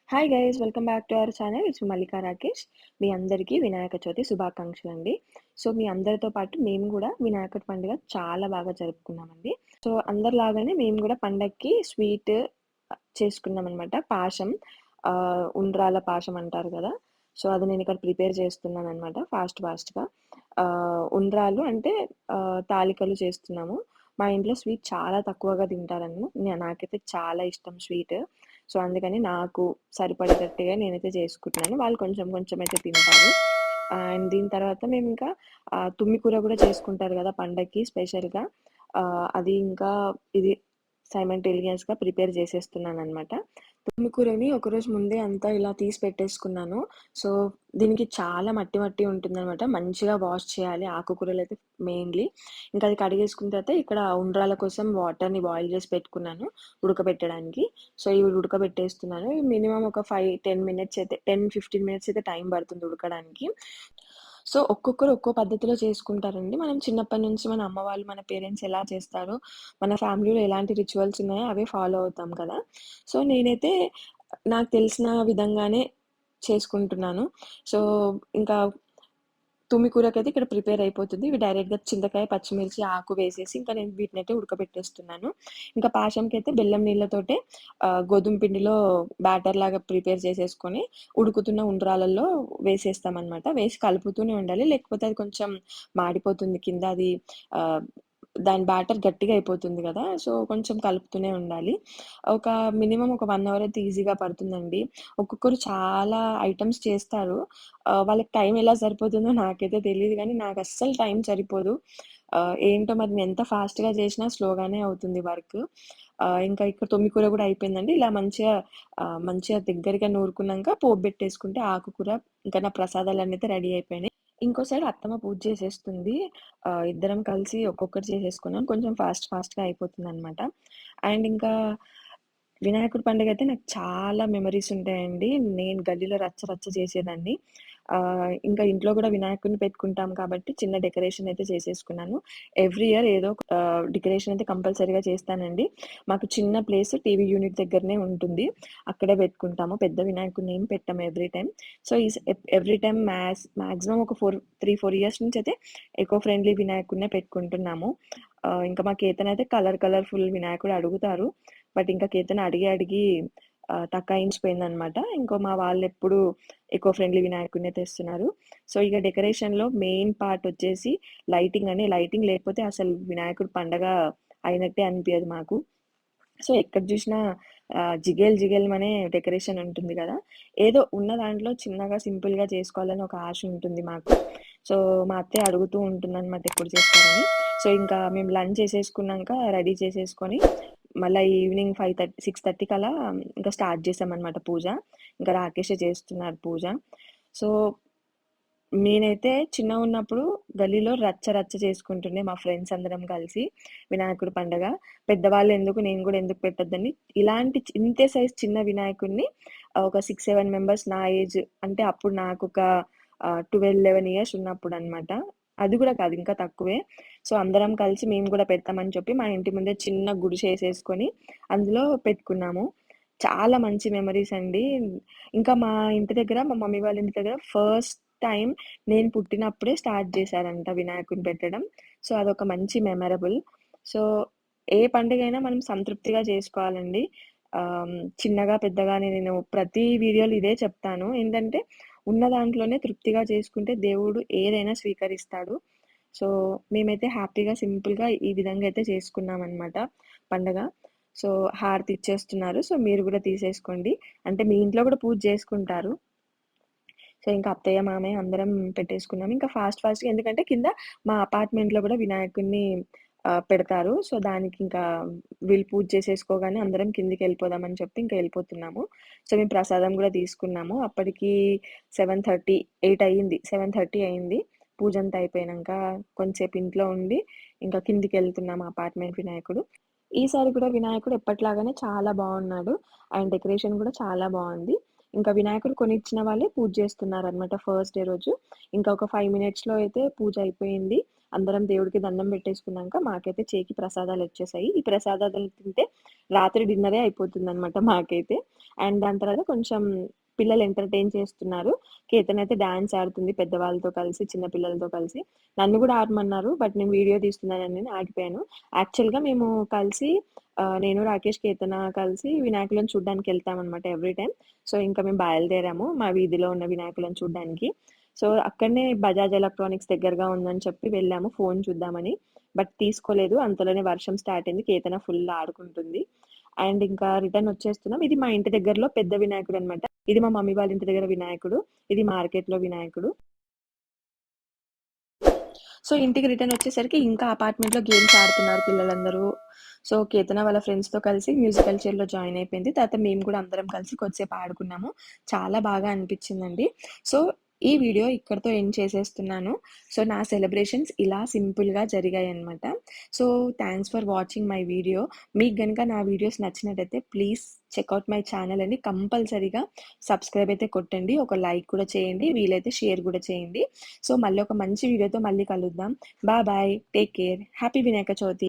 Hi guys welcome back to our channel. It's Mallika Rakesh. Vinayaka అందరికీ వినాయక చవితి శుభాకాంక్షలు అండి. సో మీ అందరితో పాటు మేము కూడా వినాయకుడి పండుగ చాలా బాగా జరుపుకున్నామండి. సో అందరిలాగానే మేము కూడా పండగకి స్వీట్ చేసుకున్నాం అనమాట. పాశం, ఉండ్రాల పాశం అంటారు కదా. సో అది నేను ఇక్కడ ప్రిపేర్ చేస్తున్నాను అనమాట ఫాస్ట్గా. ఉండ్రాలు అంటే తాలికలు చేస్తున్నాము. మా ఇంట్లో స్వీట్ చాలా తక్కువగా తింటారని నాకైతే చాలా ఇష్టం స్వీట్. సో అందుకని నాకు సరిపడేటట్టుగా నేనైతే చేసుకుంటున్నాను. వాళ్ళు కొంచెం కొంచెం అయితే తింటారు. అండ్ దీని తర్వాత మేము ఇంకా తుమ్మి కూర కూడా చేసుకుంటారు కదా పండగకి స్పెషల్‌గా. అది ఇంకా ఇది సైమల్టేనియస్‌గా ప్రిపేర్ చేసేస్తున్నాను అనమాట. తుమ్మి కూరని ఒకరోజు ముందే అంతా ఇలా తీసి పెట్టేసుకున్నాను. సో దీనికి చాలా మట్టి మట్టి ఉంటుందనమాట. మంచిగా వాష్ చేయాలి ఆకుకూరలైతే మెయిన్‌లీ. ఇంకా అది కడిగేసుకున్న తర్వాత ఇక్కడ ఉండ్రాల కోసం వాటర్‌ని బాయిల్ చేసి పెట్టుకున్నాను ఉడకబెట్టడానికి. సో ఇవి ఉడకబెట్టేస్తున్నాను. మినిమమ్ ఒక 10 మినిట్స్ అయితే 15 మినిట్స్ అయితే టైం పడుతుంది ఉడకడానికి. సో ఒక్కొక్కరు ఒక్కో పద్ధతిలో చేసుకుంటారండి. మనం చిన్నప్పటి నుంచి మన అమ్మ వాళ్ళు, మన పేరెంట్స్ ఎలా చేస్తారో, మన ఫ్యామిలీలో ఎలాంటి రిచువల్స్ ఉన్నాయో అవే ఫాలో అవుతాం కదా. సో నేనైతే నాకు తెలిసిన విధంగానే చేసుకుంటున్నాను. సో ఇంకా తుమ్మి కూరకైతే ఇక్కడ ప్రిపేర్ అయిపోతుంది. ఇవి డైరెక్ట్‌గా చింతకాయ, పచ్చిమిర్చి, ఆకు వేసేసి ఇంకా నేను వీటినైతే ఉడకబెట్టేస్తున్నాను. ఇంకా పాశంకైతే బెల్లం నీళ్ళతోటే గోధుమ పిండిలో బ్యాటర్ లాగా ప్రిపేర్ చేసేసుకొని ఉడుకుతున్న ఉండ్రాళ్ళల్లో వేసేస్తామనమాట. వేసి కలుపుతూనే ఉండాలి. లేకపోతే అది కొంచెం మాడిపోతుంది కింద. అది ఆహ్, దాని బ్యాటర్ గట్టిగా అయిపోతుంది గదా. సో కొంచెం కలుపుతూనే ఉండాలి. ఒక మినిమమ్ ఒక 1 అవర్ అయితే ఈజీగా పడుతుందండి. ఒక్కొక్కరు చాలా ఐటెమ్స్ చేస్తారు. వాళ్ళకి టైం ఎలా సరిపోతుందో నాకైతే తెలీదు గానీ, నాకస్సలు టైం సరిపోదు. ఏంటో మరి నేనెంత ఫాస్ట్‌గా చేసినా స్లోగానే అవుతుంది వర్క్. ఇంకా ఇక్కడ తొమ్మిది కూర గూడా అయిపోయిందండి. ఇలా మంచిగా దగ్గరగా నూరుకున్నాంక పోపు బెట్టేసుకుంటే ఆకుకూర, ఇంకా నా ప్రసాదాలన్నయితే రెడీ అయిపోయినాయి. ఇంకో సైడ్ అత్తమ్మ పూజ చేసేస్తుంది. ఇద్దరం కలిసి ఒక్కొక్కటి చేసేసుకున్నాం. కొంచెం ఫాస్ట్‌గా అయిపోతుందనమాట. అండ్ ఇంకా వినాయకుడి పండుగైతే నాకు చాలా మెమోరీస్ ఉంటాయండి. నేను గల్లీలో రచ్చ రచ్చ చేసేదాన్ని. ఇంకా ఇంట్లో గూడా వినాయకుడిని పెట్టుకుంటాం కాబట్టి చిన్న డెకరేషన్ అయితే చేసేసుకున్నాను. ఎవ్రీ ఇయర్ ఏదో ఒక డెకరేషన్ అయితే కంపల్సరీగా చేస్తానండి. మాకు చిన్న ప్లేస్ టీవీ యూనిట్ దగ్గరనే ఉంటుంది. అక్కడే పెట్టుకుంటాము. పెద్ద వినాయకుడిని ఏం పెట్టము every time. So every time maximum ఒక 4 ఇయర్స్ నుంచయితే ఎకో ఫ్రెండ్లీ వినాయకుడినే పెట్టుకుంటున్నాము. ఇంకా మా కేతనైతే కలర్‌ఫుల్ వినాయకుడు అడుగుతారు. బట్ ఇంకా కేతన్ అడిగి తకాయించిపోయిందనమాట. ఇంకో మా వాళ్ళెప్పుడు ఎకో ఫ్రెండ్లీ వినాయకుడినే తెస్తున్నారు. సో ఇక డెకరేషన్‌లో మెయిన్ పార్ట్ వచ్చేసి లైటింగ్ అండి. లైటింగ్ లేకపోతే అసలు వినాయకుడి పండగ అయినట్టే అనిపియదు మాకు. సో ఎక్కడ చూసినా జిగేల్ మనే డెకరేషన్ ఉంటుంది గదా. ఏదో ఉన్న దాంట్లో చిన్నగా సింపుల్‌గా చేసుకోవాలని ఒక ఆశ ఉంటుంది మాకు. సో మా అత్తయ్య అడుగుతూ ఉంటుందనమాట ఎప్పుడు చేస్తారని. సో ఇంకా మేము లంచ్ చేసేసుకున్నాంక రెడీ చేసేసుకొని మళ్ళా ఈవినింగ్ 6:30 కలా ఇంకా స్టార్ట్ చేశామనమాట పూజ. ఇంకా రాకేషే చేస్తున్నారు పూజ. సో నేనైతే చిన్నగున్నప్పుడు గల్లీలో రచ్చ చేసుకుంటుండే మా ఫ్రెండ్స్ అందరం కలిసి వినాయకుడి పండగ. పెద్దవాళ్ళు ఎందుకు నేను గూడా ఎందుకు పెట్టొద్దని ఇలాంటి ఇంతే సైజ్ చిన్న వినాయకుడిని ఒక 6, 7 మెంబర్స్ నా ఏజ్ అంటే అప్పుడు నాకొక 12, 11 ఇయర్స్ ఉన్నప్పుడనమాట. అది గూడా కాదు ఇంకా తక్కువే. సో అందరం కలిసి మేము గూడా పెడతామని చెప్పి మా ఇంటి ముందే చిన్న గుడిసేసేసుకొని అందులో పెట్టుకున్నాము. చాలా మంచి మెమోరీస్ అండి. ఇంకా మా ఇంటి దగ్గర మా మమ్మీ వాళ్ళ ఇంటి దగ్గర ఫస్ట్ టైమ్ నేను పుట్టినప్పుడే స్టార్ట్ చేశారంట వినాయకుడిని పెట్టడం. సో అదొక మంచి మెమరబుల్. సో ఏ పండుగైనా మనం సంతృప్తిగా చేసుకోవాలండి. చిన్నగా, పెద్దగా అని నేను ప్రతి వీడియోలో ఇదే చెప్తాను. ఏంటంటే ఉన్న దాంట్లోనే తృప్తిగా చేసుకుంటే దేవుడు ఏదైనా స్వీకరిస్తాడు. సో మేమైతే హ్యాపీగా, సింపుల్‌గా ఈ విధంగా అయితే చేసుకున్నామనమాట పండగ. సో హారతి ఇచ్చేస్తున్నారు. సో మీరు గూడా తీసేసుకోండి. అంటే మీ ఇంట్లో గూడా పూజ చేసుకుంటారు. సో ఇంకా అత్తయ్య, మామయ్య అందరం పెట్టేసుకున్నాం. ఇంకా ఫాస్ట్‌గా ఎందుకంటే కింద మా అపార్ట్మెంట్‌లో గూడా వినాయకుడిని పెడతారు. సో దానికి ఇంకా వీళ్ళు పూజ చేసేసుకోగానే అందరం కిందకెళ్ళిపోదామని చెప్పి ఇంకా ఎళ్ళిపోతున్నాము. సో మేము ప్రసాదం గూడా తీసుకున్నాము. అప్పటికి 7:30, 8 అయింది. 7:30 అయింది. పూజంతా అయిపోయినంక కొంసేపు ఇంట్లో ఉండి ఇంకా కిందికెళ్తున్నాము అపార్ట్మెంట్ వినాయకుడు. ఈసారి కూడా వినాయకుడు ఎప్పటిలాగానే చాలా బాగున్నాడు. అండ్ డెకరేషన్ కూడా చాలా బాగుంది. ఇంకా వినాయకుడు కొనిచ్చిన వాళ్ళే పూజ చేస్తున్నారనమాట ఫస్ట్ డే రోజు. ఇంకా ఒక 5 మినిట్స్‌లో అయితే పూజ అయిపోయింది. అందరం దేవుడికి దండం పెట్టేసుకున్నాంక మాకైతే చేకి ప్రసాదాలొచ్చేసాయి. ఈ ప్రసాదాలు తింటే రాత్రి డిన్నరే అయిపోతుందనమాట మాకైతే. అండ్ దాని తర్వాత కొంచెం పిల్లలు ఎంటర్టైన్ చేస్తున్నారు. కేతన్ అయితే డాన్స్ ఆడుతుంది పెద్దవాళ్ళతో కలిసి, చిన్న పిల్లలతో కలిసి. నన్ను కూడా ఆడమన్నారు. బట్ నేను వీడియో తీస్తున్నానని ఆగిపోయాను. యాక్చువల్‌గా మేము కలిసి నేను, రాకేష్, కేతన కలిసి వినాయకులను చూడ్డానికి వెళ్తామనమాట ఎవ్రీ టైమ్. సో, ఇంకా మేము బయలుదేరాము మా వీధిలో ఉన్న వినాయకులను చూడ్డానికి. సో, అక్కడనే బజాజ్ ఎలక్ట్రానిక్స్ దగ్గరగా ఉందని చెప్పి వెళ్ళాము ఫోన్ చూద్దామని. బట్ తీసుకోలేదు. అంతలోనే వర్షం స్టార్ట్ అయింది. కేతన ఫుల్ ఆడుకుంటుంది. అండ్ ఇంకా రిటర్న్ వచ్చేస్తున్నాం. ఇది మా ఇంటి దగ్గరలో పెద్ద వినాయకుడు అనమాట. ఇది మా మమ్మీ వాళ్ళ ఇంటి దగ్గర వినాయకుడు. ఇది మార్కెట్‌లో వినాయకుడు. సో, ఇంటికి రిటర్న్ వచ్చేసరికి ఇంకా అపార్ట్మెంట్‌లో గేమ్స్ ఆడుతున్నారు పిల్లలందరూ. సో, కేతన వాళ్ళ ఫ్రెండ్స్‌తో కలిసి మ్యూజికల్ చైర్‌లో జాయిన్ అయిపోయింది. తర్వాత మేము కూడా అందరం కలిసి కొద్దిసేపు ఆడుకున్నాము. చాలా బాగా అనిపించిందండి. సో, ఈ వీడియో ఇక్కడితో ఎండ్ చేసేస్తున్నాను. సో, నా సెలబ్రేషన్స్ ఇలా సింపుల్‌గా జరిగాయన్నమాట. So, thanks for watching my video. మీకు గనుక నా వీడియోస్ నచ్చినట్టయితే please check out my channel అండి. కంపల్సరీగా సబ్స్క్రైబ్ అయితే కొట్టండి. ఒక లైక్ కూడా చేయండి. వీలైతే షేర్ కూడా చేయండి. సో, మళ్ళీ ఒక మంచి వీడియోతో మళ్ళీ కలుద్దాం. Bye bye. Take care. Happy Vinayaka Chavithi.